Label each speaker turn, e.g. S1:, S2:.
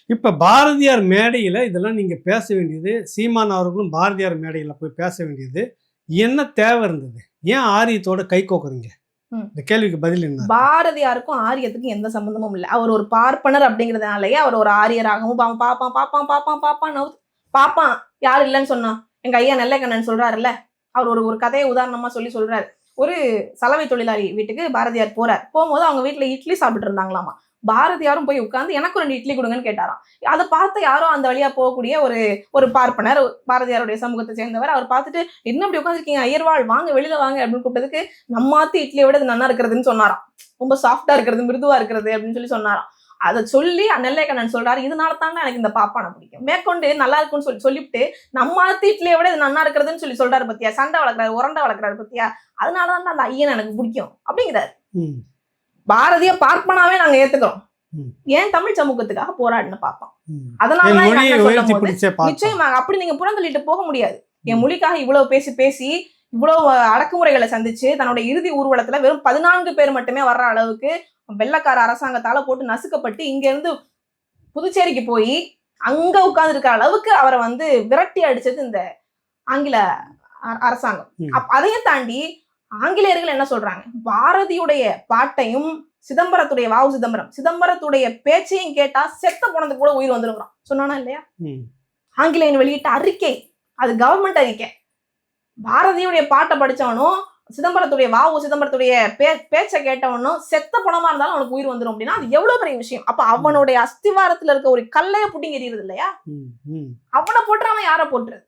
S1: இப்ப பாரதியார் மேடையில இதெல்லாம் நீங்க பேச வேண்டியது, சீமான் அவர்களும் பாரதியார் மேடையில போய் பேச வேண்டியது என்ன தேவை இருந்தது? ஏன் ஆரியத்தோட கை கோக்குறீங்க? இந்த கேள்விக்கு பதில் என்ன?
S2: பாரதியாருக்கும் ஆரியத்துக்கும் எந்த சம்பந்தமும் இல்லை. அவர் ஒரு பார்ப்பனர் அப்படிங்கிறதுனாலயே அவர் ஒரு ஆரியராகவும் பாப்பான் யார் இல்லைன்னு சொன்னா? எங்க ஐயா நெல்லைக்கண்ணன் சொல்றாருல்ல, அவர் ஒரு கதையை உதாரணமா சொல்றாரு. ஒரு சலவை தொழிலாளி வீட்டுக்கு பாரதியார் போறார். போகும்போது அவங்க வீட்டுல இட்லி சாப்பிட்டு இருந்தாங்களாமா. பாரதியாரும் போய் உட்கார்ந்து எனக்கு 2 இட்லி கொடுங்கன்னு கேட்டாராம். அதை பார்த்து யாரோ அந்த வழியா போகக்கூடிய ஒரு பார்ப்பனர், பாரதியாருடைய சமூகத்தை சேர்ந்தவர், அவர் பார்த்துட்டு என்ன இப்படி உட்காந்துருக்கீங்க ஐயர்வாள், வாங்க வெளியில வாங்க அப்படின்னு கூப்பிட்டதுக்கு, நம்மாத்து இட்லியை விட இது நல்லா இருக்கிறதுன்னு சொன்னாராம். ரொம்ப சாஃப்டா இருக்கிறது, மிருதுவா இருக்கிறது அப்படின்னு சொன்னாராம். அதை சொல்லி நெல்லைக்கண்ணன் சொல்றாரு, இதனால தாங்க எனக்கு இந்த பாப்பானை பிடிக்கும். மேற்கொண்டு நல்லா இருக்குன்னு சொல்லிவிட்டு நம்மாத்து இட்லியை விட இது நல்லா இருக்கிறதுன்னு சொல்றாரு பத்தியா, சண்டை வளர்க்குறாரு, உரண்டை வளர்க்குறாரு பத்தியா, அதனாலதான் அந்த ஐயன் எனக்கு பிடிக்கும் அப்படிங்கிறாரு. பாரதிய பார்ப்பனாவே நாங்க ஏத்துக்கிறோம். ஏன் தமிழ் சமூகத்துக்காக போராடின பாப்பான். அதனாலதான் நிச்சயமாக அப்படி நீங்க புறந்தள்ளிட்டு போக முடியாது. என் மொழிக்காக இவ்வளவு பேசி இவ்வளவு அடக்குமுறைகளை சந்திச்சு தன்னோட இறுதி ஊர்வலத்துல வெறும் 14 பேர் மட்டுமே வர்ற அளவுக்கு வெள்ளக்கார அரசாங்கத்தால போட்டு நசுக்கப்பட்டு இங்க இருந்து புதுச்சேரிக்கு போய் அங்க உட்கார்ந்து இருக்கிற அளவுக்கு அவரை விரட்டி அடிச்சது இந்த ஆங்கில அரசாங்கம். அதையும் தாண்டி ஆங்கிலேயர்கள் என்ன சொல்றாங்க, பாரதியுடைய பாட்டையும் சிதம்பரத்துடைய சிதம்பரத்துடைய பேச்சையும் கேட்டா செத்த போனதுக்கு கூட உயிர் வந்துருங்கிறான். சொன்னானா இல்லையா? ஆங்கிலேயன் வெளியிட்ட அறிக்கை, அது கவர்மெண்ட் அறிக்கை. பாரதியுடைய பாட்டை படிச்சவனும் சிதம்பரத்துடைய பேச்சை கேட்டவனும் செத்த பணமா இருந்தாலும் அவனுக்கு உயிர் வந்துடும் அப்படின்னா அது எவ்வளவு பெரிய விஷயம். அப்ப அவனுடைய அஸ்திவாரத்துல இருக்க ஒரு கல்லைய புட்டிங்க எறியறது இல்லையா? அவனை போட்டுறாம யார போட்டுறது?